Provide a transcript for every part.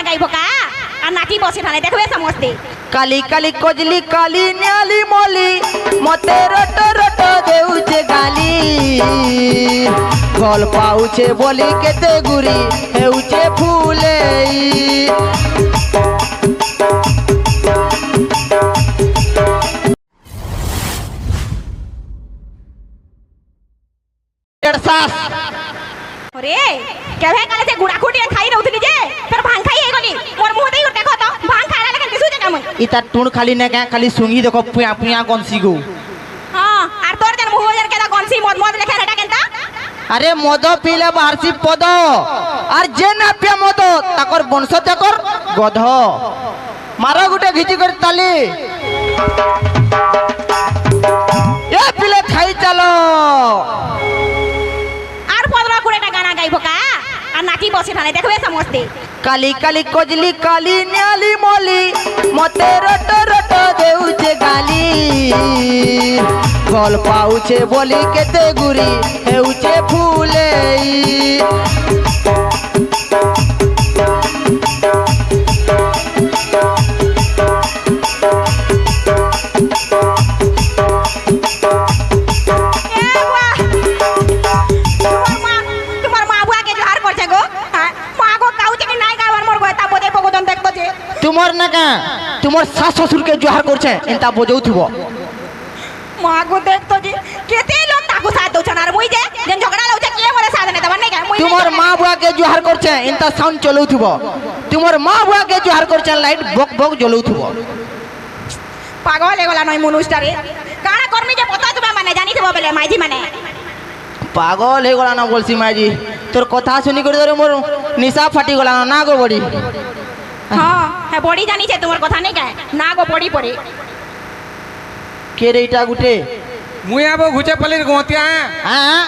गाइब का आ नाची बसे थाने देखबे समझते काली काली कोजली काली न्याली मोली मते रट रट देउचे गाली गल पाउचे बोली केते गुरी हेउचे फूले अरे केवे काले से गुड़ा खुटी खाई रहउतली जे फिर भांग खाई हे गनी मोर मुंह देई देखो तो भांग खाला लेकिन दिसु जे काम इता टुण खाली ने का खाली सुंगी देखो पुया पुया गंसी गो हां आर तोर जन मुंह जन केला गंसी मद मद लेखा रेटा केनता अरे मद पीले बाहरसी पद और जे ना पिया मद ताकर वंश ताकर गध मारो गुटे घिची कर ताली ए पिले खाई चलो आर पदरा कुड़ेटा गाना गाइब का आ नाची बसे थाने देखबे समझते काली काली कोजली काली न्याली मोली मते रट रट देउचे गाली गल पाउचे बोली केते गुरी हेउचे फूले तुमर ना का तुमर सास ससुर के जोहार करछे एंता बजौथबो मागो देख तो जी केते लोग ताकू साथ दो छनार मुई जे जन झगड़ा लाउछे के मोरे साथ ने दबन नै का मुई तुमर मां बुआ के जोहार करछे एंता साउंड चलौथबो तुमर मां बुआ के जोहार करछे लाइट बक बक जलौथबो पागल हे गला नय मनुष्य रे काना कर्मी जे पता तुबे माने जानी थबो बेले माईजी माने पागल हे गला ना बोलसी माईजी तोर कथा सुनी कर रे मोर निशा फाटी गला ना गो बड़ी हां हे बड़ी जानी छे तुमर कथा नै का ना गो बड़ी पड़े के रेटा गुटे मुई आबो घुचे पलिर गोतिया हां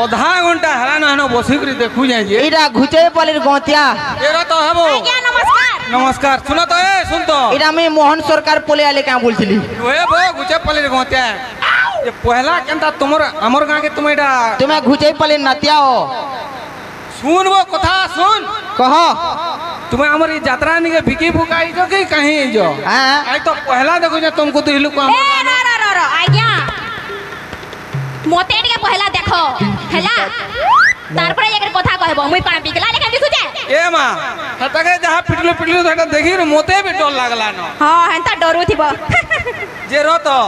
आधा घंटा हरा नहनो बसी करी देखु जाय जे एटा घुचे पलिर गोतिया एरा तो हबो आज्ञा नमस्कार नमस्कार सुनो तो ए सुन तो एटा मैं मोहन सरकार पोले आले का बोलছিলি ओए बो घुचे पलिर गोतिया ये पहला केनता तुमर हमर गां के तुम एटा तुम्हें घुचे पलिर नतिया हो सुन वो कथा सुन कहो तुम्हें हमर ई यात्रा नि के भिकी फुकाई जो कि कहीं जो हां आई तो पहला देखो जे तुमको दिलु को ए रा रा रा रा आज्ञा मोते के पहला देखो हैला तारपरे एकर कथा कहबो मुई कोन बिकला लेके दिसु जे ए मां हतके जहा पिटलु पिटलु तो देखि मोते भी डर लागला न हां हेंता डरू थिबो जे रो तो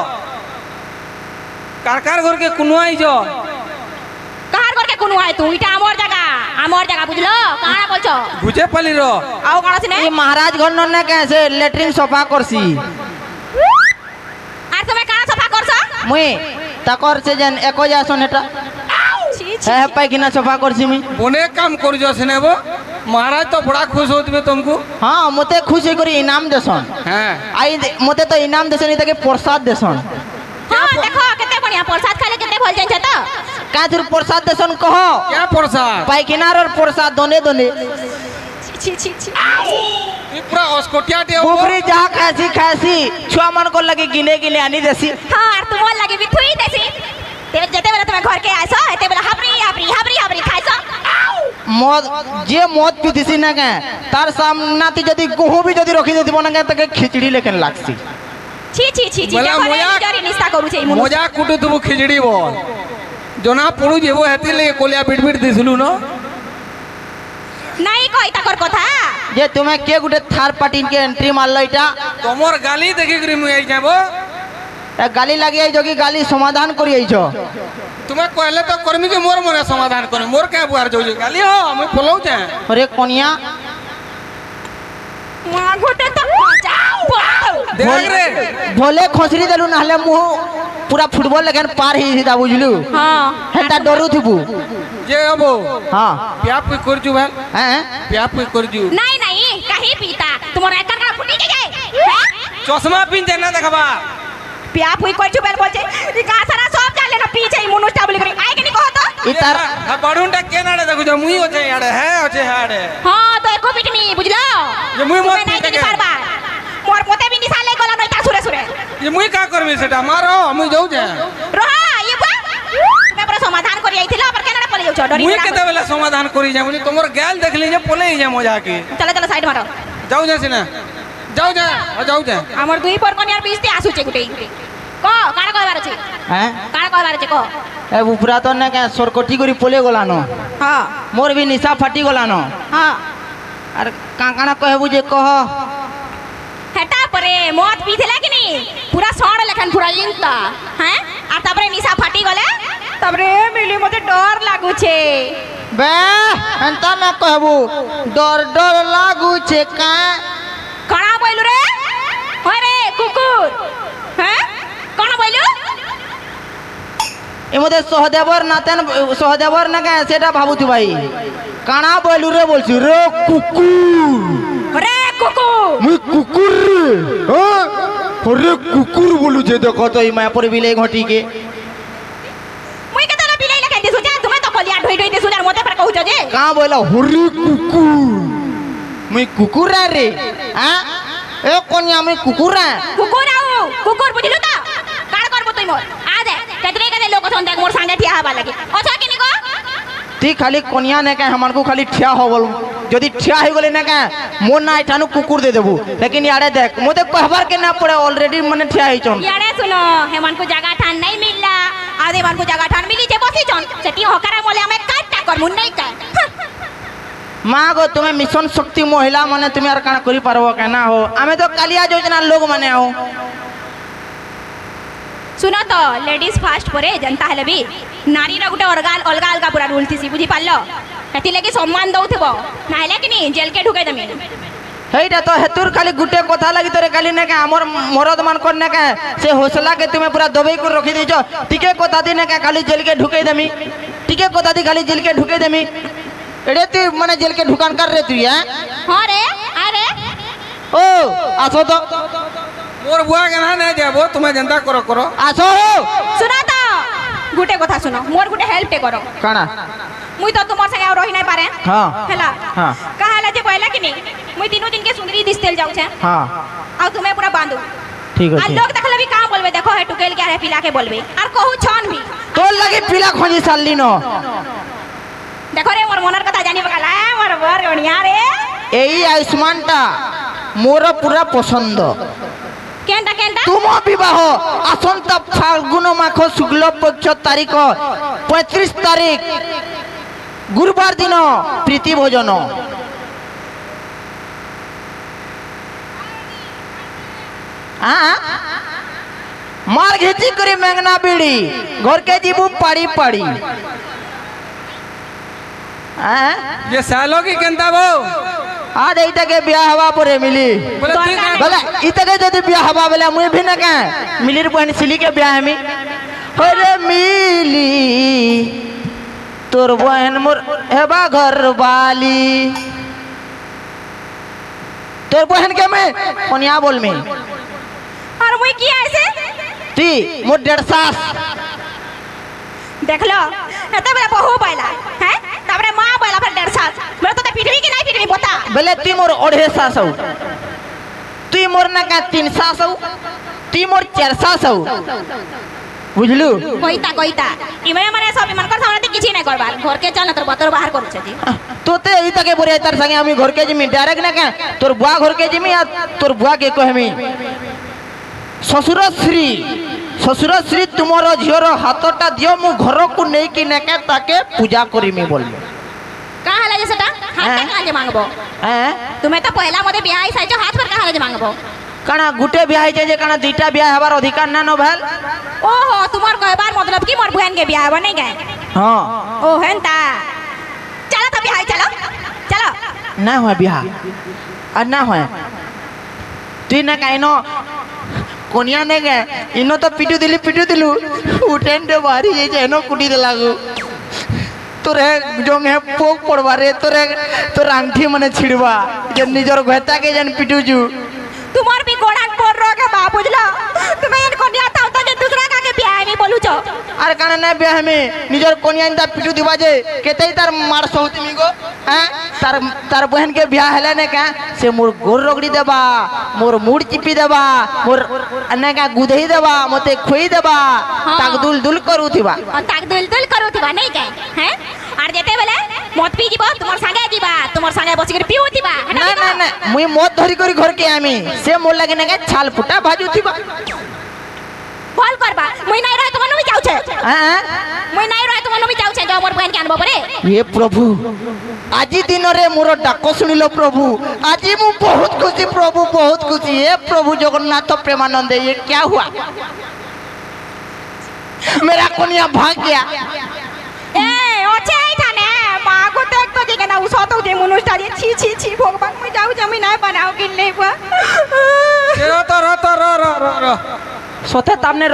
कारकार घर के कुनवाई जो कहार करके कुनु आय तू इटा आमर जगह बुझलो कहां बोलछो घुचे पली रो आउ कोन सिने ये महाराज घर न कैसे लेटरिन सफा करसी आर तुमे कहां सफा करछो मुई ताकर से जन एको जासन एटा छी छी है पैकिना सफा करसी मुई बोने काम कर जो सने वो महाराज तो बड़ा खुश होतबे तुमको हां मते खुश करी इनाम देसन हां आई मते तो इनाम देसन इता के प्रसाद देसन हां देखो केते बढ़िया प्रसाद खाले केते भल जाय छ त का तुर प्रसाद देसन कहो क्या प्रसाद पैकिना और प्रसाद दोने दोने छी छी छी ई पूरा अस्कोटिया दे बुबरी जा खासी खासी छुआ मन को लगे गिने गिने आनी देसी हां आर तुम लगे बिथुई देसी ते जते बेला तुमे घर के आइसो एते बेला हाबरी खाइसो मद जे मद पीतिसी ना के तार सामना ती जदी गोहू भी जदी रखी देती बना के तके खिचड़ी लेकिन लागसी छी छी छी छी जरी निस्ता करू छै मुनु मजा कुटु तुम खिचड़ी बोल जोना पड़ू जेबो हेती ले कोलिया बिट बिट दिसलु न नहीं कहि तकर कथा जे तुम्हें के गुटे थार पार्टी के एंट्री मारलो इटा तोमर गाली देखि करी मुई आई जाबो गाली लगी आई जो कि गाली समाधान करी आई छो तुम्हें कहले तो कर्मी के मोर मोरे समाधान करे मोर के बुआर जो गाली हो मुई फॉलो जा अरे कोनिया मां घोटे तो देख रे भोले खोसरी देलु नहले मुंह पूरा फुटबॉल लेकिन पार ही सीधा बुझलु हां हेता डरू थबु जे अबो हां प्याप कोई करजु भाई हैं प्याप कोई करजु नहीं कहीं पीता तुम्हारा एकर का फुटी जाए चश्मा पिन देना देखबा प्या पुई कोइ छु बेल बोलछे ई का सारा सब जाले न पीछे ई मनुष्य बोली करी आइ के नि कहत इतार बडुंटा केनाडे देखु जो मुई ओछे याडे है ओछे हाडे हां तो एको पिटनी बुझलो ये मुई मोर नहीं के बार मोर पोते भी निसाले गला नई ता सुरे सुरे ये मुई का करबे सेटा मारो मुई जाऊ जे रहा ये बा मैं पूरा समाधान करी आइथिला पर केनाडे पले जाउ डरी मुई केते बेला समाधान करी जा मुई तोमर गाल देखली जे पले जा मजा के चलो चलो साइड मारो যাও যা সিনা যাও যা যাও যা আমার দুই পর কনিয়ার বিস্তি আসুছে গুটেই ক কারা কইবার আছে হ্যাঁ কারা কইবার আছে ক এ উপরা তো না কে সরকটি করে পলে গলানো হ্যাঁ মোর বি নিশা ফাটি গলানো হ্যাঁ আর কাঁকানা কহবু যে কহ হেটা পরে মদ পিথেলা কি নি পুরা সড় লেখান পুরা ইনতা হ্যাঁ আর তারপরে নিশা ফাটি গলে তারপরে মিলি মতে ডর লাগুছে বে এন্তা না কহবু ডর ডর লাগুছে কা কণা বইলু রে হয় রে কুকুর হ্যাঁ কণা বইলু এমধ্যে সহদেবর না কে সেটা ভাবুছি ভাই কানা বলু রে বলছি রে কুকুর রে কুকুর মুই কুকুর রে কুকুর বলুছে দেখো তো এই মায়াপুর বিলে ঘটিকে মুই কেতে না বিলাই লেখাই দিছু যা তুমি তো কলিয়া ঢই ঢই দিছু যার মতে ফর কহুছ যে কা বইলা হরি কুকুর মুই কুকুর রে হ্যাঁ এ কোনিয়া মুই কুকুর কুকুর আও কুকুর বুঝিলু তো কার করব তুই মোর আ দে কেতরে কেতে লোক ছন দেখ মোর সাঙ্গে ঠিয়া হবা লাগি অছ কিনি গো তুই খালি কনিয়া নে কে আমারকু খালি ঠিয়া হবল যদি ঠিয়া হয়ে গলে না কে মোর না এঠানু কুকুর দে দেবু লেকিন ইয়ারে দেখ মোতে কহবার কে না পড়ে অলরেডি মানে ঠিয়া হইছন ইয়ারে শুনো হেমান को जगह ठान नहीं मिलला आदे मान को जगह ठान मिली जे बसी छन सेटी हकारा मोले हमें काटटा कर मुन नहीं का মা গো তুমি মিশন শক্তি মহিলা মানে তুমি আর কানা করি পারবো কেনা হো আমি তো কালিয়া যোজনার লোক মানে আও सुनो तो लेडीज फास्ट परे जनता हेले भी नारी रा गुटे अलगा अलगा पूरा रूल थी बुझी पारलो कति लगी सम्मान दउथबो ना हेले कि नी जेल के ढुके दमी हेइटा तो हेतुर खाली गुटे কথা লাগি তোরে খালি না কে আমর মরদ মান কর না কে সে হোসলা কে তুমি পুরা দবাই করে রাখি দিছ টিকে কথা দি না কে খালি জেল কে ঢুকাই দেমি টিকে কথা দি খালি জেল কে ঢুকাই দেমি এড়ে তুই মানে জেল কে ঢুকান কর রে তুই হ্যাঁ हां रे अरे ও আসো তো मोर बुआ के ना नहीं जाबो तुम्हें जनता करो करो আসো सुना तो गुटे কথা सुनो मोर गुटे हेल्प टे करो কানা मुई तो तुमर संगे रही नहीं पारे हां हेला हां कहाला जे बोला कि नी मुई तीनों दिन के सुंदरी दिसतेल जाऊ छे हां आ तुम्हें पूरा बांधू ठीक आ আছে लोग देखले भी काम बोलबे देखो है टुकेल के है पिला के बोलबे और कहू छन भी তোর লাগি পিলা খঁজি সারলি ন देखो रे मोर मनर कथा जानी बकाला मोर बर गणिया रे এই আয়ুষ্মানটা মোর পুরা পছন্দ केंटा केंटा तुम विवाह आसंता फाल्गुन मास शुक्ल पक्ष तारीख 35 तारीख गुरुवार दिन प्रीति भोजन मार घिची करी मेंगना बीड़ी घर के जीबू पाड़ी पाड़ी ये सालों की केंता बो आज इतके ब्याह हवा परे मिली बोले ठीक है बोले इतके जदि ब्याह हवा बोले मुई भी न के मिलिर बहन सिली के ब्याह में अरे मिली तोर बहन मोर हेबा घर वाली तोर बहन के मैं कोनिया बोल में और मुई की ऐसे ती मोर 1.5 सास देख लो एते बड़े बहू बैला हैं तबरे मां बैला फिर 1.5 साल मेरे तो पिटवी की नहीं पिटवी बता बोले ती मोर 2.5 सास हो ती मोर ना का 3 सास हो ती मोर 4 सास हो बुझलु कोईता इमरे माने सब मन कर सामने किछि नहीं करबार घर के चल तोर बतर बाहर करू छे जी तोते इता के बोरे तार संगे आमी घर के जिमी डायरेक्ट ना का तोर बुआ घर के जिमी आ तोर बुआ के कहमी ससुर श्री तुमर झियर हाथटा दियो मु घर को नै कि ना के ताके पूजा करिमी बोलबो कहां हला जे सेटा हाथ कहां जे मांगबो हैं तुम्हें तो पहला मोदे ब्याह आई साइजो हाथ पर कहां हला जे मांगबो काना गुटे ब्याह जे काना दुईटा ब्याह हबार अधिकार ना न भेल ओहो तुम्हार कहबार मतलब की मोर बहन के ब्याह बने गए हां ओ हेनता चलो तो ब्याह चलो चलो ना हो ब्याह आ ना हो तुई ना काइनो कोनिया ने गे इनो तो पिटू दिलु उठेन दे बारी जे जेनो कुटी दे लागू तोरे जोंग है पोक पड़वा रे तोरे तोर आंठी मने छिड़वा जे निजर घता के जन पिटू जू तुम्हार भी गोड़ान पोर रो के बा बुझलो तुम्हें इन कोनिया ताऊ तो जे दूसरा का के ब्याह में बोलू छो अरे काना ना ब्याह में निजर कोनिया इंदा पिटू दिबा जे केतई तार मार सौती मिगो हैं तार बहन के ब्याह हले ने का से मोर गोर रगड़ी देबा मोर मुड़ चिपी देबा मोर अन्ना का गुदही देबा मते खोई देबा ताक दुल करू थिबा और ताक दुल करू थिबा नहीं के हैं आर जेते बेले मत पी जीबो तुमर संगे जीबा तुमर संगे बसी कर पीऊ थिबा না না না মুই মদ ধরি করি ঘরকে আমি সে মোর লাগে না ছাল ফুটা ভাজুথিবা বল করবা মুই নাই রয় তোমার নমি যাউছে হ্যাঁ মুই নাই রয় তোমার নমি যাউছে যে মোর বহন কে আনবো পরে ये प्रभु আজি দিনরে মোর ডাক শুনিল প্রভু আজি মু বহুত খুশি প্রভু বহুত খুশি हे प्रभु जगन्नाथ प्रेमानंद ये क्या हुआ मेरा कन्या भाग गया এ ওছে এইখানে মা গো দেখ তো দিকে না উসত দে মনুষ্টা দিয়ে ছি ছি ছি ভগবান মুই যাউছে মুই নাই বানাও কিনলে বা র সতে তামনে